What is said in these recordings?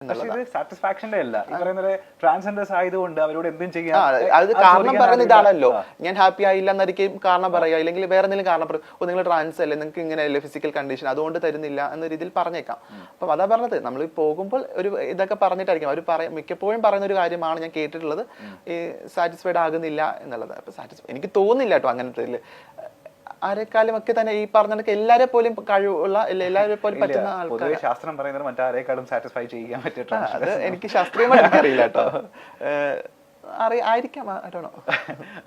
സാറ്റിസ്ഫാക്ഷന്റെ അല്ല ഈ പറയുന്നത് ട്രാൻസ്ജെൻഡേഴ്സ് ആയതുകൊണ്ട് അവരോട് എന്തും ചെയ്യാം. അത് കാരണം പറയുന്ന ഇതാണല്ലോ, ഞാൻ ഹാപ്പി ആയില്ല എന്നായിരിക്കും കാരണം പറയുക, അല്ലെങ്കിൽ വേറെ എന്തെങ്കിലും കാരണം പറയും, നിങ്ങൾ ട്രാൻസ് അല്ലേ, നിങ്ങൾക്ക് ഇങ്ങനെയല്ലേ ഫിസിക്കൽ കണ്ടീഷൻ, അതുകൊണ്ട് തരുന്നില്ല എന്ന രീതിയിൽ പറഞ്ഞേക്കാം. അപ്പം അതാ പറഞ്ഞത്, നമ്മൾ പോകുമ്പോൾ ഒരു ഇതൊക്കെ പറഞ്ഞിട്ടായിരിക്കും അവർ മിക്കപ്പോഴും പറയുന്ന ഒരു കാര്യമാണ് ഞാൻ കേട്ടിട്ടുള്ളത്, ഈ സാറ്റിസ്ഫൈഡ് ആകുന്നില്ല എന്നുള്ളത്. അപ്പൊ എനിക്ക് തോന്നുന്നില്ല കേട്ടോ അങ്ങനത്തെ ആരെക്കാളും ഒക്കെ തന്നെ ഈ പറഞ്ഞ എല്ലാരെ പോലും കഴിവുള്ള എല്ലാരെ പോലും പറ്റുന്ന ആൾക്കാർ. ശാസ്ത്രം പറയുന്നത് മറ്റാരെക്കാളും സാറ്റിസ്ഫൈ ചെയ്യാൻ പറ്റിയിട്ടാണ്. അത് എനിക്ക് ശാസ്ത്രീയമായിട്ട് അറിയില്ല കേട്ടോ, ആയിരിക്കാം.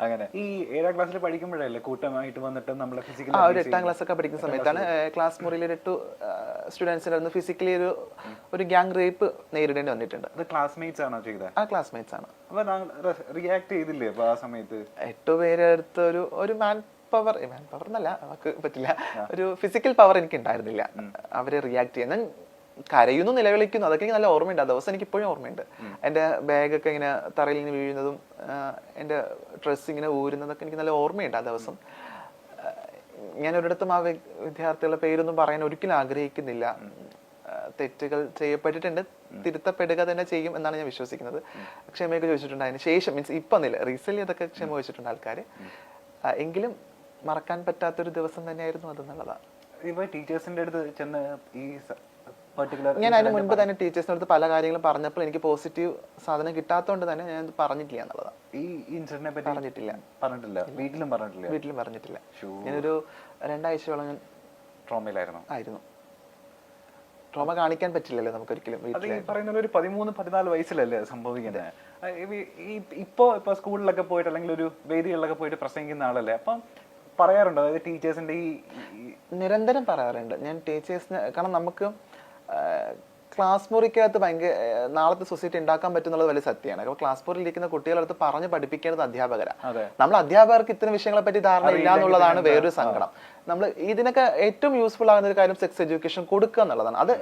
അങ്ങനെ ഈ 7ാം ക്ലാസ്സിൽ പഠിക്കുമ്പോഴല്ലേ കൂട്ടമായിട്ട് വന്നിട്ട് നമ്മൾ ഫിസിക്കലി ഒരു 8ാം ക്ലാസ് ഒക്കെ പഠിക്കുന്ന സമയത്താണ് ക്ലാസ് മുറിയിൽ 8 സ്റ്റുഡൻസിനായിരുന്നു ഫിസിക്കലി ഒരു ഗ്യാങ് റേപ്പ് നേരിടേണ്ടി വന്നിട്ടുണ്ട്. അത് ക്ലാസ്മേറ്റ്സ് ആണോ ചെയ്തത്? ആ ക്ലാസ്മേറ്റ്സ് ആണ്. അപ്പൊ റിയാക്ട് ചെയ്തില്ലേ അപ്പൊ ആ സമയത്ത്? 8 പേരെ അടുത്ത് ഒരു മാൻ പവർ എന്നല്ല, നമുക്ക് പറ്റില്ല, ഒരു ഫിസിക്കൽ പവർ എനിക്ക് ഉണ്ടായിരുന്നില്ല അവരെ റിയാക്ട് ചെയ്യാൻ. ഞാൻ കരയുന്നു, നിലവിളിക്കുന്നു, അതൊക്കെ എനിക്ക് നല്ല ഓർമ്മയുണ്ട്. ആ ദിവസം എനിക്ക് ഇപ്പോഴും ഓർമ്മയുണ്ട്. എൻ്റെ ബാഗൊക്കെ ഇങ്ങനെ തറയിൽ നിന്ന് വീഴുന്നതും എൻ്റെ ഡ്രസ്സ് ഇങ്ങനെ ഊരുന്നതൊക്കെ എനിക്ക് നല്ല ഓർമ്മയുണ്ട് ആ ദിവസം. ഞാൻ ഒരിടത്തും ആ വിദ്യാർത്ഥികളുടെ പേരൊന്നും പറയാൻ ഒരിക്കലും ആഗ്രഹിക്കുന്നില്ല. തെറ്റുകൾ ചെയ്യപ്പെട്ടിട്ടുണ്ട്, തിരുത്തപ്പെടുക തന്നെ ചെയ്യും എന്നാണ് ഞാൻ വിശ്വസിക്കുന്നത്. ക്ഷമയൊക്കെ ചോദിച്ചിട്ടുണ്ട് അതിന് ശേഷം, മീൻസ് ഇപ്പം ഒന്നില്ല, റീസെന്റ് അതൊക്കെ ക്ഷമ ചോദിച്ചിട്ടുണ്ട് ആൾക്കാർ. എങ്കിലും മറക്കാൻ പറ്റാത്തൊരു ദിവസം തന്നെയായിരുന്നു അതെന്നുള്ളതാണ്. ഇപ്പൊ ടീച്ചേഴ്സിന്റെ അടുത്ത് ചെന്ന് ഈ ഞാൻ അതിന് മുൻപ് തന്നെ ടീച്ചേഴ്സിന്റെ അടുത്ത് പല കാര്യങ്ങളും പറഞ്ഞപ്പോൾ എനിക്ക് പോസിറ്റീവ് സാധനം കിട്ടാത്തതുകൊണ്ട് തന്നെ ഞാൻ പറഞ്ഞിട്ടില്ല എന്നുള്ളതാണ്. ഈ ഇൻസിഡന്റിനെ പറ്റി പറഞ്ഞിട്ടില്ല. വീട്ടിലും പറഞ്ഞിട്ടില്ല. ഞാനൊരു 2 ആഴ്ചയോളം ഞാൻ ട്രോമയിലായിരുന്നു. ട്രോമ കാണിക്കാൻ പറ്റില്ലല്ലോ നമുക്ക് ഒരിക്കലും. പറയുന്നത് ഒരു 13-14 വയസ്സിലല്ലേ സംഭവിക്കുന്നത്. ഇപ്പൊ സ്കൂളിലൊക്കെ പോയിട്ട് അല്ലെങ്കിൽ ഒരു വേദികളിലൊക്കെ പോയിട്ട് പ്രസംഗിക്കുന്ന ആളല്ലേ, അപ്പം പറയാറുണ്ട്, അതായത് ടീച്ചേഴ്സിന്റെ ഈ നിരന്തരം പറയാറുണ്ട് ഞാൻ ടീച്ചേഴ്സിന്. കാരണം നമുക്ക് ക്ലാസ് മുറിക്കകത്ത് ഭയങ്കര നാളത്തെ സൊസൈറ്റി ഉണ്ടാക്കാൻ പറ്റുന്നത് വലിയ സത്യമാണ്. അപ്പോൾ ക്ലാസ് മുറിയിൽ ഇരിക്കുന്ന കുട്ടികളടുത്ത് പറഞ്ഞ് പഠിപ്പിക്കേണ്ടത് അധ്യാപകരാണ്. നമ്മൾ അധ്യാപകർക്ക് ഇത്തരം വിഷയങ്ങളെ പറ്റി ധാരണ ഇല്ല എന്നുള്ളതാണ് വേറൊരു സങ്കടം. നമ്മൾ ഇതിനൊക്കെ ഏറ്റവും യൂസ്ഫുൾ ആകുന്ന ഒരു കാര്യം സെക്സ് എഡ്യൂക്കേഷൻ കൊടുക്കുക എന്നുള്ളതാണ്. അത്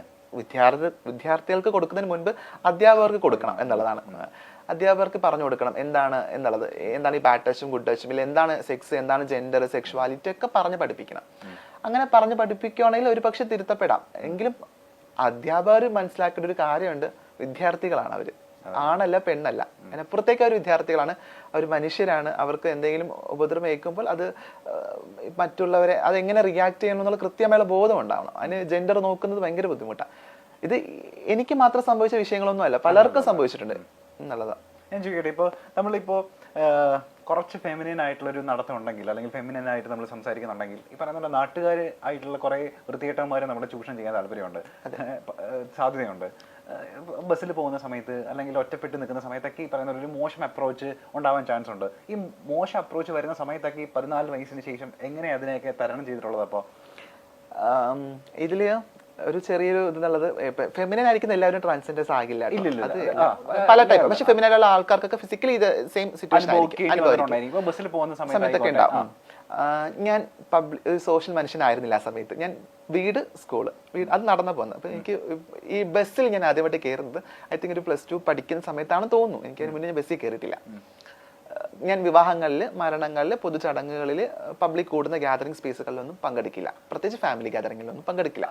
വിദ്യാർത്ഥികൾക്ക് കൊടുക്കുന്നതിന് മുൻപ് അധ്യാപകർക്ക് കൊടുക്കണം എന്നുള്ളതാണ്. അധ്യാപകർക്ക് പറഞ്ഞു കൊടുക്കണം എന്താണ് എന്നുള്ളത്, എന്താണ് ഈ ബാഡ് ടച്ചും ഗുഡ് ടച്ചും, ഇല്ല എന്താണ് സെക്സ്, എന്താണ് ജെൻഡർ, സെക്ഷുവാലിറ്റി ഒക്കെ പറഞ്ഞ് പഠിപ്പിക്കണം. അങ്ങനെ പറഞ്ഞ് പഠിപ്പിക്കുകയാണെങ്കിൽ ഒരു പക്ഷെ തിരുത്തപ്പെടാം. എങ്കിലും അധ്യാപകർ മനസ്സിലാക്കേണ്ട ഒരു കാര്യമുണ്ട്, വിദ്യാർത്ഥികളാണ് അവര്, ആണല്ല പെണ്ണല്ല, അതിനപ്പുറത്തേക്ക് അവർ വിദ്യാർത്ഥികളാണ്, അവർ മനുഷ്യരാണ്. അവർക്ക് എന്തെങ്കിലും ഉപദ്രവം ഏൽക്കുമ്പോൾ അത് മറ്റുള്ളവരെ അതെങ്ങനെ റിയാക്ട് ചെയ്യണം എന്നുള്ള കൃത്യമായുള്ള ബോധം ഉണ്ടാവണം. അതിന് ജെൻഡർ നോക്കുന്നത് ഭയങ്കര ബുദ്ധിമുട്ടാണ്. ഇത് എനിക്ക് മാത്രം സംഭവിച്ച വിഷയങ്ങളൊന്നും അല്ല, പലർക്കും സംഭവിച്ചിട്ടുണ്ട് എന്നുള്ളതാണ്. ഞാൻ ചോദിക്കട്ടെ, ഇപ്പോൾ നമ്മളിപ്പോ കുറച്ച് ഫെമിനിൻ ആയിട്ടുള്ള ഒരു നടത്തം ഉണ്ടെങ്കിൽ, അല്ലെങ്കിൽ ഫെമിനിൻ ആയിട്ട് നമ്മൾ സംസാരിക്കുന്നുണ്ടെങ്കിൽ, ഈ പറയുന്ന നാട്ടുകാർ ആയിട്ടുള്ള കുറെ വൃത്തികെട്ടന്മാരെ നമ്മുടെ ചൂഷണം ചെയ്യാൻ താല്പര്യമുണ്ട്, സാധ്യതയുണ്ട്. ബസ്സിൽ പോകുന്ന സമയത്ത് അല്ലെങ്കിൽ ഒറ്റപ്പെട്ട് നിൽക്കുന്ന സമയത്തൊക്കെ ഈ പറയുന്ന ഒരു മോശം അപ്രോച്ച് ഉണ്ടാവാൻ ചാൻസ് ഉണ്ട്. ഈ മോശം അപ്രോച്ച് വരുന്ന സമയത്തൊക്കെ ഈ 14 വയസ്സിന് ശേഷം എങ്ങനെ അതിനെയൊക്കെ തരണം ചെയ്തിട്ടുള്ളത്? അപ്പോൾ ഇതില് ഒരു ചെറിയൊരു ഇതുള്ളത്, ഫെമിനൻ ആയിരിക്കുന്ന എല്ലാവരും ട്രാൻസ്ജെൻഡേഴ്സ് ആകില്ല, പല ടൈപ്പ്. പക്ഷെ ഫെമിനൻ ആയിട്ടുള്ള ആൾക്കാർക്കൊക്കെ ഫിസിക്കലി ഇത് സെയിം സിറ്റുവേഷൻ സമയത്തൊക്കെ ഉണ്ടാവും. ഞാൻ സോഷ്യൽ മനുഷ്യനായിരുന്നില്ല ആ സമയത്ത്. ഞാൻ വീട് അത് നടന്നു പോകുന്നത്. അപ്പൊ എനിക്ക് ഈ ബസ്സിൽ ഞാൻ ആദ്യമായിട്ട് കയറുന്നത് ഐ തിങ്ക് ഒരു +2 പഠിക്കുന്ന സമയത്താണ് തോന്നുന്നു. എനിക്ക് അതിന് മുന്നേ ഞാൻ ബസ്സിൽ കയറിയിട്ടില്ല. ഞാൻ വിവാഹങ്ങളിൽ, മരണങ്ങളിൽ, പൊതുചടങ്ങുകളിൽ, പബ്ലിക് കൂടുന്ന ഗ്യാതറിംഗ് സ്പേസുകളിലൊന്നും പങ്കെടുക്കില്ല. പ്രത്യേകിച്ച് ഫാമിലി ഗ്യാതറിംഗിലൊന്നും പങ്കെടുക്കില്ല.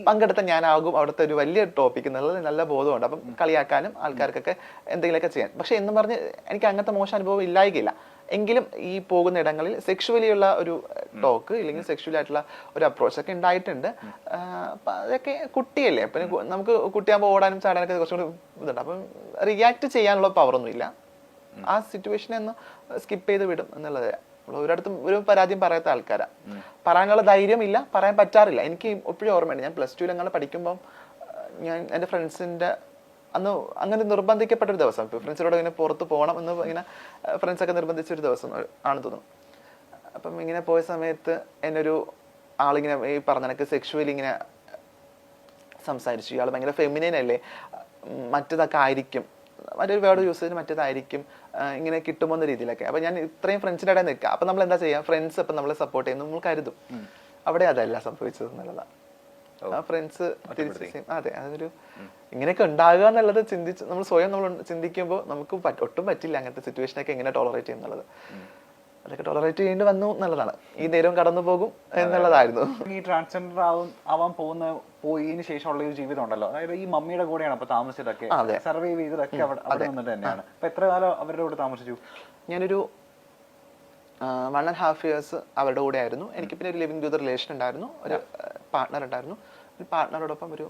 പങ്കെടുത്ത ഞാനാകും അവിടുത്തെ ഒരു വലിയ ടോപ്പിക് എന്നുള്ളത് നല്ല ബോധമുണ്ട്. അപ്പം കളിയാക്കാനും ആൾക്കാർക്കൊക്കെ എന്തെങ്കിലുമൊക്കെ ചെയ്യാൻ. പക്ഷെ എന്നും പറഞ്ഞ് എനിക്ക് അങ്ങനത്തെ മോശം അനുഭവം ഇല്ലായില്ല. എങ്കിലും ഈ പോകുന്ന ഇടങ്ങളിൽ സെക്ഷുവലി ഉള്ള ഒരു ടോക്ക് ഇല്ലെങ്കിൽ സെക്ഷുവലി ആയിട്ടുള്ള ഒരു അപ്രോച്ച് ഒക്കെ ഉണ്ടായിട്ടുണ്ട്. അതൊക്കെ കുട്ടിയല്ലേ, അപ്പം നമുക്ക് കുട്ടിയാകുമ്പോൾ ഓടാനും ചാടാനൊക്കെ കുറച്ചുകൂടി ഇതുണ്ട്. അപ്പം റിയാക്ട് ചെയ്യാനുള്ള പവറൊന്നും ഇല്ല. ആ സിറ്റുവേഷനെ ഒന്ന് സ്കിപ്പ് ചെയ്ത് വിടും എന്നുള്ളത്. ഒരിടത്തും ഒരു പരാതിയും പറയാത്ത ആൾക്കാരാണ്. പറയാനുള്ള ധൈര്യം ഇല്ല, പറയാൻ പറ്റാറില്ല. എനിക്ക് എപ്പോഴും ഓർമ്മയുണ്ട്, ഞാൻ +2 ഞങ്ങൾ പഠിക്കുമ്പം ഞാൻ എൻ്റെ ഫ്രണ്ട്സിൻ്റെ അന്ന് അങ്ങനെ നിർബന്ധിക്കപ്പെട്ടൊരു ദിവസം, ഫ്രണ്ട്സിനോട് ഇങ്ങനെ പുറത്ത് പോകണം എന്ന് ഇങ്ങനെ ഫ്രണ്ട്സൊക്കെ നിർബന്ധിച്ചൊരു ദിവസം ആണെന്ന് തോന്നുന്നു. അപ്പം ഇങ്ങനെ പോയ സമയത്ത് എന്നൊരു ആളിങ്ങനെ ഈ പറഞ്ഞ കണക്ക് സെക്ഷുവലി ഇങ്ങനെ സംസാരിച്ചു. ഇയാൾ ഭയങ്കര ഫെമിനൈൻ അല്ലേ, മറ്റേതൊക്കെ ആയിരിക്കും, മറ്റൊരു വേർഡ് യൂസ് ചെയ്ത് മറ്റേതായിരിക്കും, ഇങ്ങനെ കിട്ടുമോ എന്ന രീതിയിലൊക്കെ. അപ്പൊ ഞാൻ ഇത്രയും ഫ്രണ്ട്സിൻ്റെ ഇടയിൽ നിൽക്കുക. അപ്പൊ നമ്മൾ എന്താ ചെയ്യാം, ഫ്രണ്ട്സ് ഇപ്പം നമ്മളെ സപ്പോർട്ട് ചെയ്യുന്നു നമ്മൾ കരുതും. അവിടെ അതല്ല സംഭവിച്ചത് എന്നുള്ളതാണ്. ആ ഫ്രണ്ട്സ് തിരിച്ച് അതെ, അതൊരു ഇങ്ങനെയൊക്കെ ഉണ്ടാകുക എന്നുള്ളത് നമ്മൾ സ്വയം നമ്മൾ ചിന്തിക്കുമ്പോൾ നമുക്ക് ഒട്ടും പറ്റില്ല അങ്ങനത്തെ സിറ്റുവേഷനൊക്കെ എങ്ങനെ ടോളറേറ്റ് ചെയ്യുന്നുള്ളത്. അതൊക്കെ ടോളറേറ്റ് ചെയ്യേണ്ടി വന്നു എന്നുള്ളതാണ്. ഈ നേരവും കടന്നു പോകും എന്നുള്ളതായിരുന്നു. ഈ ട്രാൻസ്ജെൻഡർ ആവാൻ പോയതിന് ശേഷമുള്ള ഒരു ജീവിതം ഉണ്ടല്ലോ, അതായത് ഈ മമ്മിയുടെ കൂടെയാണ് അപ്പൊ താമസിച്ചതൊക്കെ, സർവൈവ് ചെയ്തതൊക്കെ അവിടെ നിന്നിട്ട് തന്നെയാണ്. അപ്പൊ എത്ര കാലം അവരുടെ കൂടെ താമസിച്ചു? ഞാനൊരു 1.5 years അവരുടെ കൂടെ ആയിരുന്നു. എനിക്ക് പിന്നെ ഒരു ലിവിംഗ് ടു ദ റിലേഷൻ ഉണ്ടായിരുന്നു, ഒരു പാർട്ട്ണർ ഉണ്ടായിരുന്നു. ഒരു പാർട്ട്ണറോടൊപ്പം ഒരു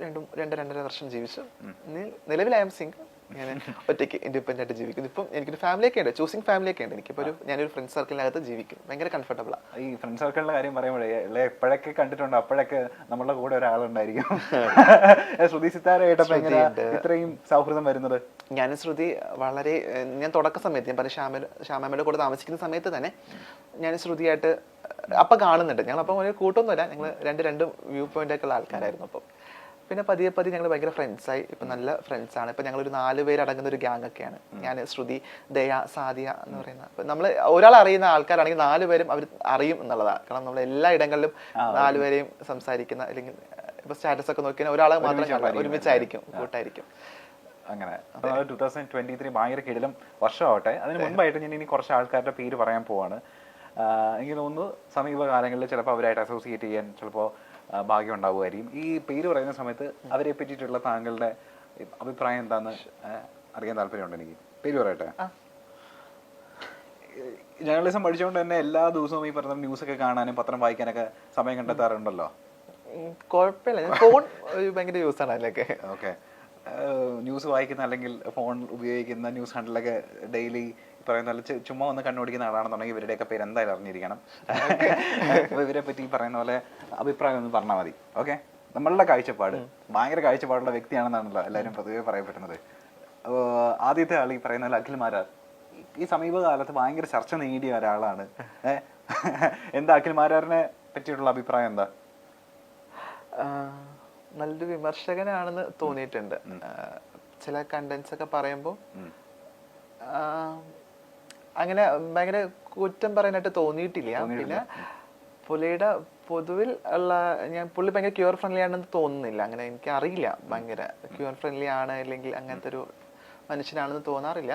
2-2.5 വർഷം ജീവിച്ചു. നിലവിൽ ഐ എം സിംഗിൾ. ഞാൻ ഒറ്റയ്ക്ക് ഇൻഡിപെൻഡന്റ് ആയിട്ട് ജീവിക്കുന്നു. ഇപ്പം എനിക്കൊരു ഫാമിലിയൊക്കെ ഉണ്ട്, ചൂസിങ് ഫാമിലിയൊക്കെ ഉണ്ട്. എനിക്കിപ്പോൾ ഞാനൊരു ഫ്രണ്ട് സർക്കിളിനകത്ത് ജീവിക്കും, ഭയങ്കര കംഫർട്ടബിളാണ്. ഈ ഫ്രണ്ട് സർക്കിളിന്റെ കാര്യം പറയുമ്പോഴേ എപ്പോഴൊക്കെ കണ്ടിട്ടുണ്ട് അപ്പോഴൊക്കെ നമ്മളുടെ കൂടെ ഒരാളുണ്ടായിരിക്കും. ശ്രുതി സിത്താരയായിട്ടപ്പോ ഇത്രയും സൗഹൃദം വരുന്നത്? ഞാനും ശ്രുതി വളരെ, ഞാൻ തുടക്ക സമയത്ത് ഞാൻ പറഞ്ഞ ശ്യാമയുടെ കൂടെ താമസിക്കുന്ന സമയത്ത് തന്നെ ഞാൻ ശ്രുതിയായിട്ട് അപ്പം കാണുന്നുണ്ട്. ഞങ്ങൾ അപ്പം ഒരു കൂട്ടൊന്നുമില്ല, ഞങ്ങൾ രണ്ട് വ്യൂ പോയിന്റ് ഒക്കെ ഉള്ള ആൾക്കാരായിരുന്നു. അപ്പം പിന്നെ പതിയെ ഞങ്ങൾ ഭയങ്കര ഫ്രണ്ട്സായി. ഇപ്പം നല്ല ഫ്രണ്ട്സാണ്. ഇപ്പം ഞങ്ങളൊരു 4 പേര് അടങ്ങുന്ന ഒരു ഗ്യാങ് ഒക്കെയാണ്. ഞാൻ, ശ്രുതി, ദയ, സാദിയ എന്ന് പറയുന്ന. അപ്പം നമ്മൾ ഒരാൾ അറിയുന്ന ആൾക്കാരാണെങ്കിൽ 4 പേരും അവർ അറിയും എന്നുള്ളതാണ്. കാരണം നമ്മൾ എല്ലാ ഇടങ്ങളിലും 4 പേരെയും സംസാരിക്കുന്ന, അല്ലെങ്കിൽ ഇപ്പൊ സ്റ്റാറ്റസ് ഒക്കെ നോക്കിയാൽ ഒരാളെ മാത്രം ഒരുമിച്ചായിരിക്കും, കൂട്ടായിരിക്കും. അങ്ങനെ 2023 ഭയങ്കര കിടിലം വർഷമാവട്ടെ. അതിന് മുൻപായിട്ട് ഞാൻ ഇനി കുറച്ച് ആൾക്കാരുടെ പേര് പറയാൻ പോവാണ്. എനിക്ക് തോന്നുന്നു സമീപകാലങ്ങളിൽ ചിലപ്പോൾ അവരായിട്ട് അസോസിയേറ്റ് ചെയ്യാൻ ചിലപ്പോൾ ഭാഗ്യം ഉണ്ടാവുമായിരിക്കും. ഈ പേര് പറയുന്ന സമയത്ത് അവരെ പറ്റിയിട്ടുള്ള താങ്കളുടെ അഭിപ്രായം എന്താന്ന് അറിയാൻ താല്പര്യമുണ്ട് എനിക്ക്. പേര് പറയട്ടെ. ജേർണലിസം പഠിച്ചുകൊണ്ട് തന്നെ എല്ലാ ദിവസവും ഈ പറഞ്ഞ ന്യൂസൊക്കെ കാണാനും പത്രം വായിക്കാനൊക്കെ സമയം കണ്ടെത്താറുണ്ടല്ലോ? കുഴപ്പമില്ല, ഫോൺ ഭയങ്കര യൂസ് ആണ് അതിലൊക്കെ. ഓക്കെ. ന്യൂസ് വായിക്കുന്ന അല്ലെങ്കിൽ ഫോൺ ഉപയോഗിക്കുന്ന ന്യൂസ് ഹാൻഡിലൊക്കെ ഡെയിലി പറയുന്ന ചുമ്മാ ഒന്ന് കണ്ണോടിക്കുന്ന ആളാണെന്നുണ്ടെങ്കിൽ ഇവരുടെയൊക്കെ പേര് എന്തായാലും അറിഞ്ഞിരിക്കണം. അപ്പോൾ ഇവരെ പറ്റി പറയുന്ന പോലെ അഭിപ്രായം ഒന്ന് പറഞ്ഞാൽ മതി. ഓക്കെ. നമ്മളുടെ കാഴ്ചപ്പാട് ഭയങ്കര കാഴ്ചപ്പാടുള്ള വ്യക്തിയാണെന്നാണല്ലോ എല്ലാവരും പൊതുവെ പറയപ്പെടുന്നത്. ആദ്യത്തെ ആൾ ഈ പറയുന്ന പോലെ അഖിൽ മാരാർ ഈ സമീപകാലത്ത് ഭയങ്കര ചർച്ച നേടിയ ഒരാളാണ്. എന്താ അഖിൽ മാരാറിനെ പറ്റിയിട്ടുള്ള അഭിപ്രായം എന്താ? നല്ലൊരു വിമർശകനാണെന്ന് തോന്നിയിട്ടുണ്ട്. ചില കണ്ടന്റ്സ് ഒക്കെ പറയുമ്പോൾ അങ്ങനെ ഭയങ്കര കുറ്റം പറയാനായിട്ട് തോന്നിയിട്ടില്ല. പിന്നെ പുള്ളിയുടെ പൊതുവിൽ ഉള്ള പുള്ളി ഭയങ്കര ക്യൂർ ഫ്രണ്ട്ലി ആണെന്ന് തോന്നുന്നില്ല. അങ്ങനെ എനിക്ക് അറിയില്ല, ഭയങ്കര ക്യൂർ ഫ്രണ്ട്ലി ആണ് അല്ലെങ്കിൽ അങ്ങനത്തെ ഒരു മനുഷ്യനാണെന്ന് തോന്നാറില്ല.